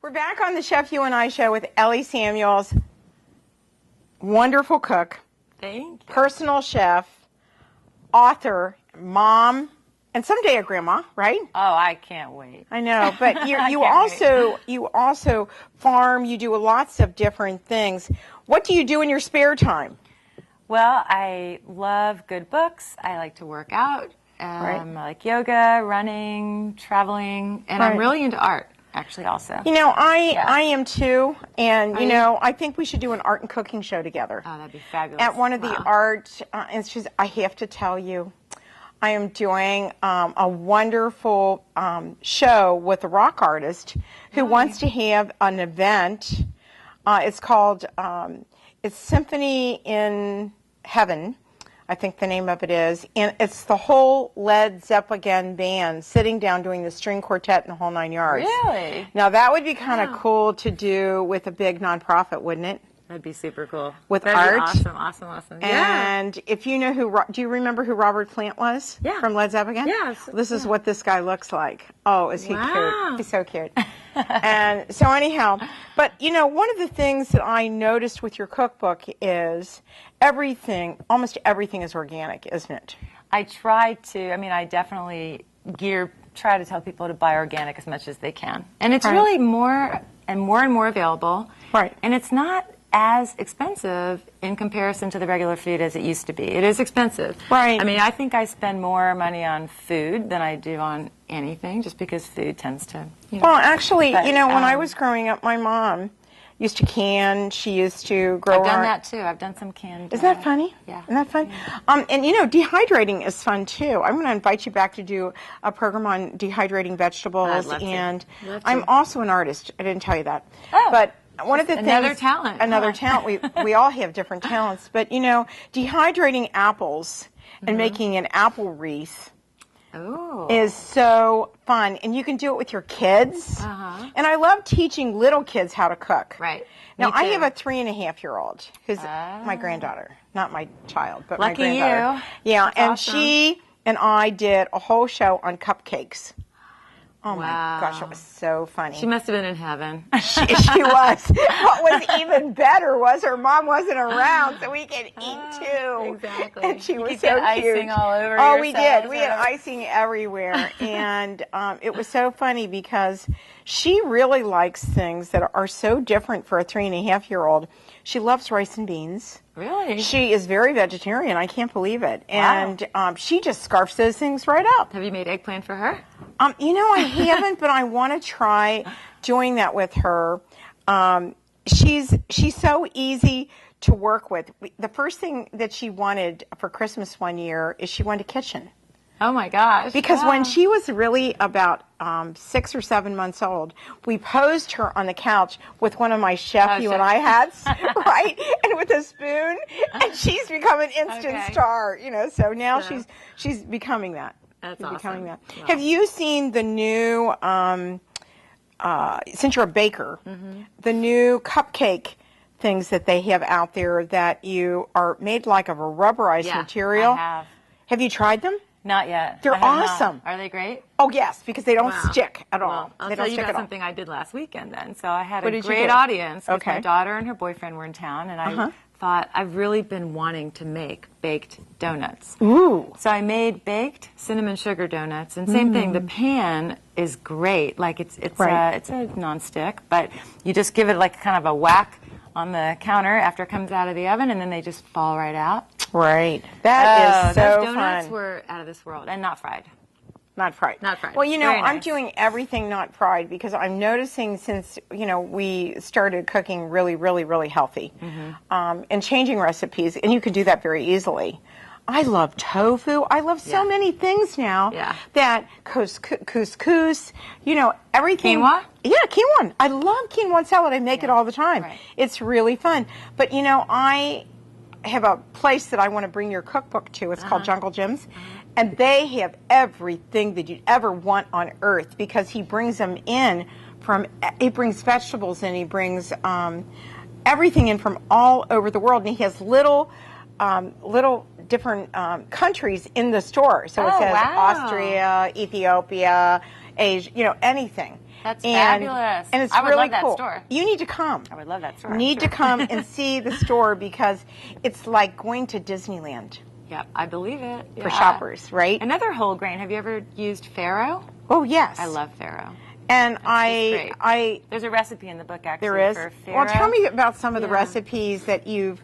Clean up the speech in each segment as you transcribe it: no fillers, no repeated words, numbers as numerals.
We're back on the Chef You and I show with Elli Samuels, wonderful cook, Thank you. Personal chef, author, mom, and someday a grandma, right? Oh, I can't wait. I know, but you also farm. You do lots of different things. What do you do in your spare time? Well, I love good books. I like to work out. Right. I like yoga, running, traveling, and I'm really into art. Actually, also. You know, I am too, and Are you? I think we should do an art and cooking show together. Oh, that'd be fabulous. At one of the art, it's just, I have to tell you, I am doing a wonderful show with a rock artist who wants to have an event. It's called, it's Symphony in Heaven, I think the name of it is, and it's the whole Led Zeppelin band sitting down doing the string quartet and the whole 9 yards. Really? Now that would be kind of cool to do with a big nonprofit, wouldn't it? That'd be super cool. With That'd art. be awesome. And if you know do you remember who Robert Plant was? Yeah. From Led Zeppelin? Yes. This is what this guy looks like. Oh, is he cute? He's so cute. And so anyhow, but one of the things that I noticed with your cookbook is almost everything is organic, isn't it? I try to, I definitely try to tell people to buy organic as much as they can. And it's really more and more available. Right. And it's not as expensive in comparison to the regular food as it used to be. It is expensive. Right. I think I spend more money on food than I do on anything, just because food tends to, Well, actually, when I was growing up, my mom used to can. She used to grow. I've done that too. I've done some canned. Isn't that funny? Yeah. Isn't that fun? And dehydrating is fun too. I'm going to invite you back to do a program on dehydrating vegetables. I'd love to. And Love to. I'm also an artist. I didn't tell you that. Oh. But one of the Another things, talent. Another talent. We all have different talents. But dehydrating apples and making an apple wreath. Oh. Is so fun, and you can do it with your kids. And I love teaching little kids how to cook. Right. Now, Me I too. have a 3.5-year-old who's my granddaughter, not my child, but Lucky my granddaughter. you. Yeah, That's and awesome. she and I did a whole show on cupcakes. Oh my Wow. gosh, it was so funny. She must have been in heaven. She was. What was even better was her mom wasn't around, so we could eat too. Exactly. And she You was could so get cute. icing all over Oh, we yourselves did. We had or- icing everywhere, and it was so funny because she really likes things that are so different for a 3.5-year-old. She loves rice and beans. Really? She is very vegetarian. I can't believe it. Wow. And she just scarfs those things right up. Have you made eggplant for her? I haven't, but I want to try doing that with her. She's so easy to work with. The first thing that she wanted for Christmas one year is she wanted a kitchen. Oh my gosh. Because wow. when she was really about 6 or 7 months old, we posed her on the couch with one of my Chef You and I hats, right? And with a spoon, and she's become an instant star, So now she's becoming that. That's she's awesome. becoming that. Wow. Have you seen the new, since you're a baker, the new cupcake things that they have out there that you are made like of a rubberized material? I have. Have you tried them? Not yet. They're I have awesome. Not. Are they great? Oh, yes, because they don't Wow. stick at all. Well, I'll they tell don't you stick about at all. something I did last weekend then. So I had What a did you great do? audience. 'Cause Okay. My daughter and her boyfriend were in town, and I thought, I've really been wanting to make baked donuts. Ooh. So I made baked cinnamon sugar donuts, and same thing, the pan is great. Like it's a nonstick, but you just give it like kind of a whack on the counter after it comes out of the oven, and then they just fall right out. Right. That is so those donuts fun. were out of this world, and not fried. Not fried. Not fried. Well, Very I'm nice. doing everything not fried because I'm noticing since, we started cooking really, really, really healthy and changing recipes, and you can do that very easily. I love tofu. I love so many things now that couscous, everything. Quinoa? Yeah, quinoa. I love quinoa salad. I make it all the time. Right. It's really fun. But, I have a place that I want to bring your cookbook to. It's called Jungle Gyms. And they have everything that you'd ever want on earth because he brings them in he brings vegetables in, he brings everything in from all over the world. And he has little different countries in the store. So it says Austria, Ethiopia, Asia, anything. That's fabulous. And it's I would really love that cool. store. You need to come. I would love that store. Need to come and see the store because it's like going to Disneyland. Yep, I believe it. For shoppers, right? Another whole grain. Have you ever used farro? Oh, yes. I love farro. And there's a recipe in the book actually. There is. For farro. Well, tell me about some of the recipes that you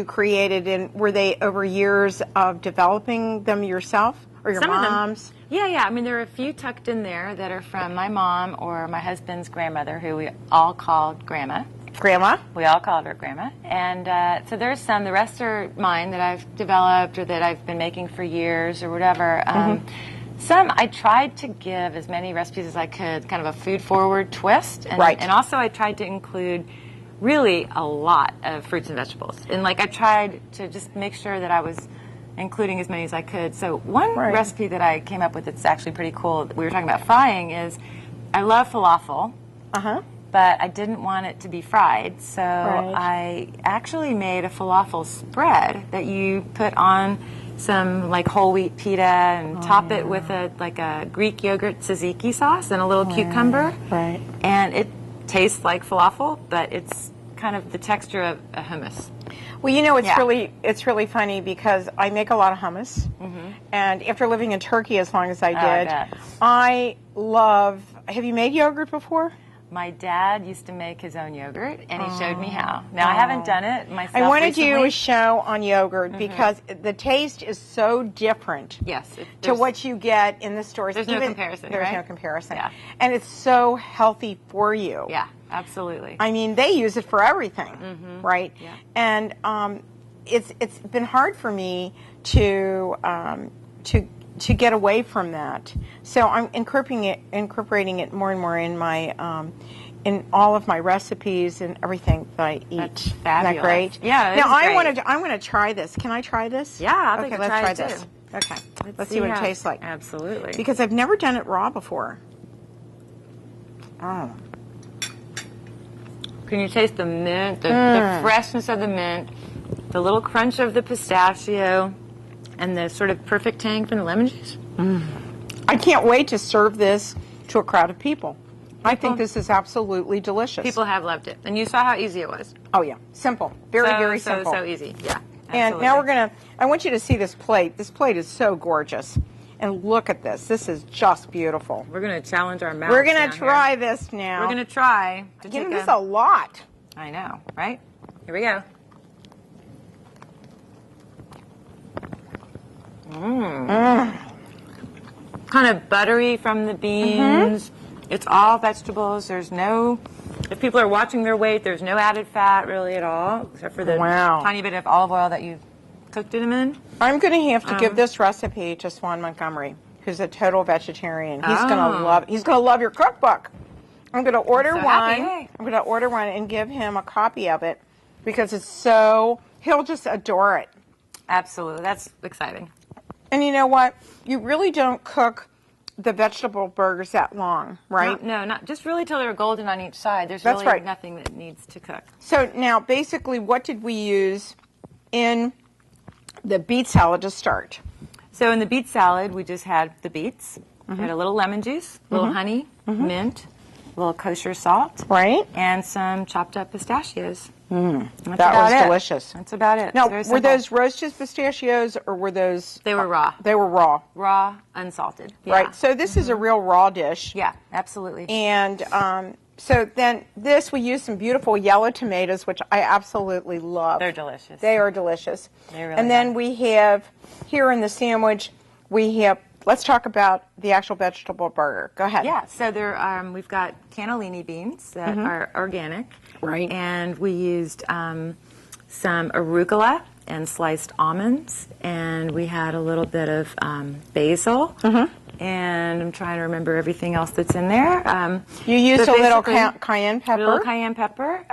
created, and were they over years of developing them yourself or your mom's? Yeah. I mean, there are a few tucked in there that are from my mom or my husband's grandmother, who we all called Grandma. Grandma? We all called her Grandma. And so there's some. The rest are mine that I've developed or that I've been making for years or whatever. Some I tried to give as many recipes as I could, kind of a food-forward twist. And, and also I tried to include really a lot of fruits and vegetables. And I tried to just make sure that I was including as many as I could. So one recipe that I came up with that's actually pretty cool, we were talking about frying, is I love falafel. But I didn't want it to be fried, so I actually made a falafel spread that you put on some whole wheat pita and top it with a Greek yogurt tzatziki sauce and a little cucumber. And it tastes like falafel, but it's kind of the texture of a hummus. Well, you know, it's really funny because I make a lot of hummus, and after living in Turkey as long as I did, I love. Have you made yogurt before? My dad used to make his own yogurt, and he showed me how. Now, I haven't done it myself I want to recently. do a show on yogurt because the taste is so different to what you get in the stores. There's no comparison, There's no comparison. Yeah. And it's so healthy for you. Yeah, absolutely. I mean, they use it for everything, right? Yeah. And it's been hard for me to get away from that. So I'm incorporating it more and more in my in all of my recipes and everything that I eat. That's fabulous. Isn't that great? Yeah. Now I want to try this. Can I try this? Yeah, I'll okay. take Let's try try it this. too. Okay. Let's see what it tastes like. Absolutely. Because I've never done it raw before. Oh. Can you taste the mint, the freshness of the mint, the little crunch of the pistachio, and the sort of perfect tang from the lemon juice? I can't wait to serve this to a crowd of people. I think this is absolutely delicious. People have loved it. And you saw how easy it was. Oh, yeah. Simple. Very simple. So easy. Yeah. And now I want you to see this plate. This plate is so gorgeous. And look at this. This is just beautiful. We're going to challenge our mouths. We're going to try this now. We're going to try. This is a lot. I know, right? Here we go. Kind of buttery from the beans. It's all vegetables. There's no, if people are watching their weight, there's no added fat really at all, except for the tiny bit of olive oil that you cooked them in. I'm going to have to give this recipe to Swan Montgomery, who's a total vegetarian. He's going to love. He's going to love your cookbook. I'm going to order one. I'm going to order one and give him a copy of it because it's so. He'll just adore it. Absolutely, that's exciting. And you know what? You really don't cook the vegetable burgers that long, right? No, not just really till they're golden on each side. There's really nothing that needs to cook. So now, basically, what did we use in the beet salad to start? So in the beet salad, we just had the beets. We had a little lemon juice, a little honey, mint, a little kosher salt, and some chopped up pistachios. That was delicious. That's about it. Now, were those roasted pistachios or were those? They were raw. They were raw. Raw, unsalted. Right. So this is a real raw dish. Yeah, absolutely. And so then we use some beautiful yellow tomatoes, which I absolutely love. They're delicious. They are delicious. They really and then we have, here in the sandwich, let's talk about the actual vegetable burger. Go ahead. Yeah, so we've got cannellini beans that are organic. Right. And we used some arugula and sliced almonds, and we had a little bit of basil. And I'm trying to remember everything else that's in there. You used a little cayenne pepper. A little cayenne pepper.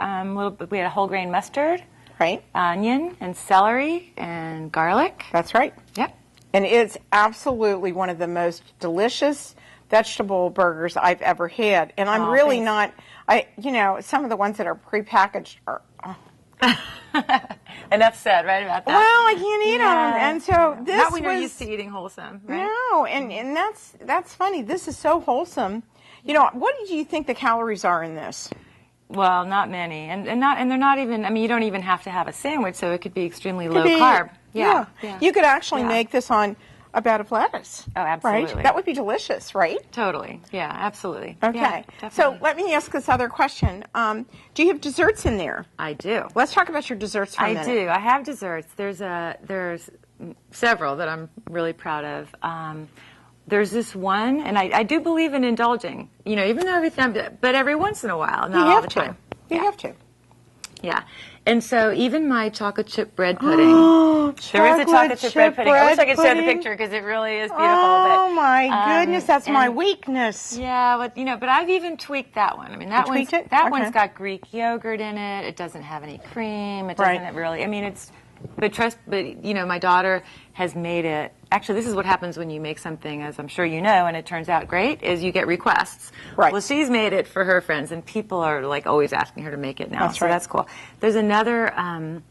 We had a whole grain mustard. Right. Onion and celery and garlic. That's right. Yep. And it's absolutely one of the most delicious vegetable burgers I've ever had. And I'm really not, some of the ones that are prepackaged are... Enough said, right, about that? Well, I can't eat them. And so this Not when you're used to eating wholesome, right? No, and that's funny. This is so wholesome. You know, what do you think the calories are in this? Well, not many, and they're not even. I mean, you don't even have to have a sandwich, so it could be extremely low carb. Yeah. You could actually make this on a bed of lettuce. Oh, absolutely. Right? That would be delicious, right? Totally. Yeah, absolutely. Okay. Yeah, so let me ask this other question. Do you have desserts in there? I do. Let's talk about your desserts for a minute. I do. I have desserts. There's several that I'm really proud of. There's this one, and I do believe in indulging. You know, even though but every once in a while, not all the time. You have to. Yeah. And so even my chocolate chip bread pudding. There is a chocolate chip bread pudding. I wish I could show the picture because it really is beautiful. Oh, my goodness. That's my weakness. Yeah, but I've even tweaked that one. I mean, that one's got Greek yogurt in it. It doesn't have any cream. It doesn't really, I mean, but you know, my daughter has made it. Actually, this is what happens when you make something, as I'm sure you know, and it turns out great, is you get requests. Right. Well, she's made it for her friends, and people are like always asking her to make it now. That's right. That's cool. There's another.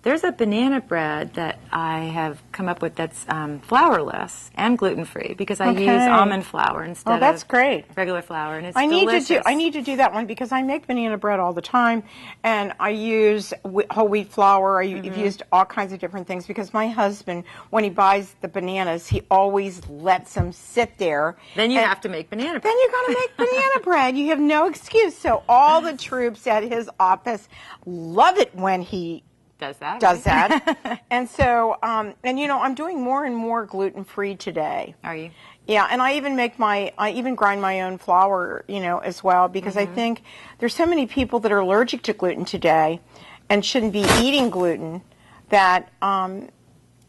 There's a banana bread that I have come up with that's flourless and gluten-free because I use almond flour instead of regular flour, and it's delicious. I need to do that one because I make banana bread all the time, and I use whole wheat flour. I've used all kinds of different things because my husband, when he buys the bananas, he always lets them sit there. Then you have to make banana bread. Then you got to make banana bread. You have no excuse. So all the troops at his office love it when he does that. And so, and you know, I'm doing more and more gluten-free today. Are you? Yeah, and I even grind my own flour, you know, as well, because I think there's so many people that are allergic to gluten today and shouldn't be eating gluten that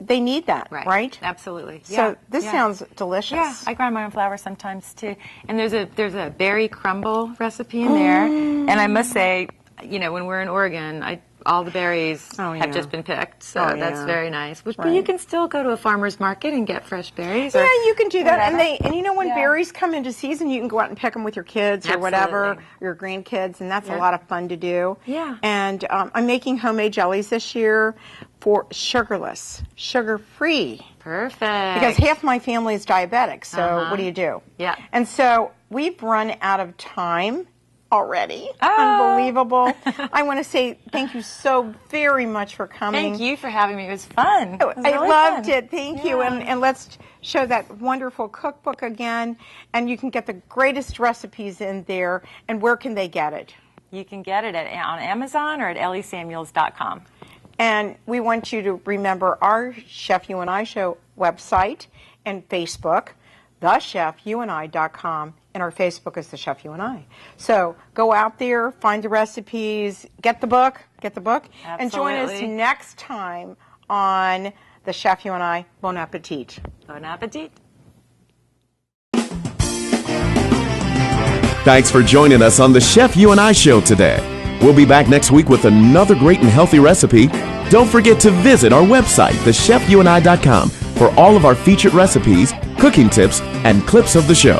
they need that, right? Absolutely. So this sounds delicious. Yeah, I grind my own flour sometimes too. And there's a berry crumble recipe in there. And I must say, you know, when we're in Oregon, all the berries have just been picked, so that's very nice. But you can still go to a farmer's market and get fresh berries. Yeah, you can do that. And you know, when berries come into season, you can go out and pick them with your kids or whatever, your grandkids, and that's a lot of fun to do. Yeah. And I'm making homemade jellies this year for sugarless, sugar-free. Perfect. Because half my family is diabetic, so what do you do? Yeah. And so we've run out of time already. Unbelievable. I want to say thank you so very much for coming. Thank you for having me. It was fun. I loved it. Thank you. And let's show that wonderful cookbook again. And you can get the greatest recipes in there. And where can they get it? You can get it on Amazon or at ellisamuels.com. And we want you to remember our Chef You and I Show website and Facebook, thechefyouandi.com. And our Facebook is The Chef You and I. So go out there, find the recipes, get the book, Absolutely. and join us next time on The Chef You and I. Bon appetit. Bon appetit. Thanks for joining us on The Chef You and I Show today. We'll be back next week with another great and healthy recipe. Don't forget to visit our website, thechefyouandi.com, for all of our featured recipes, cooking tips, and clips of the show.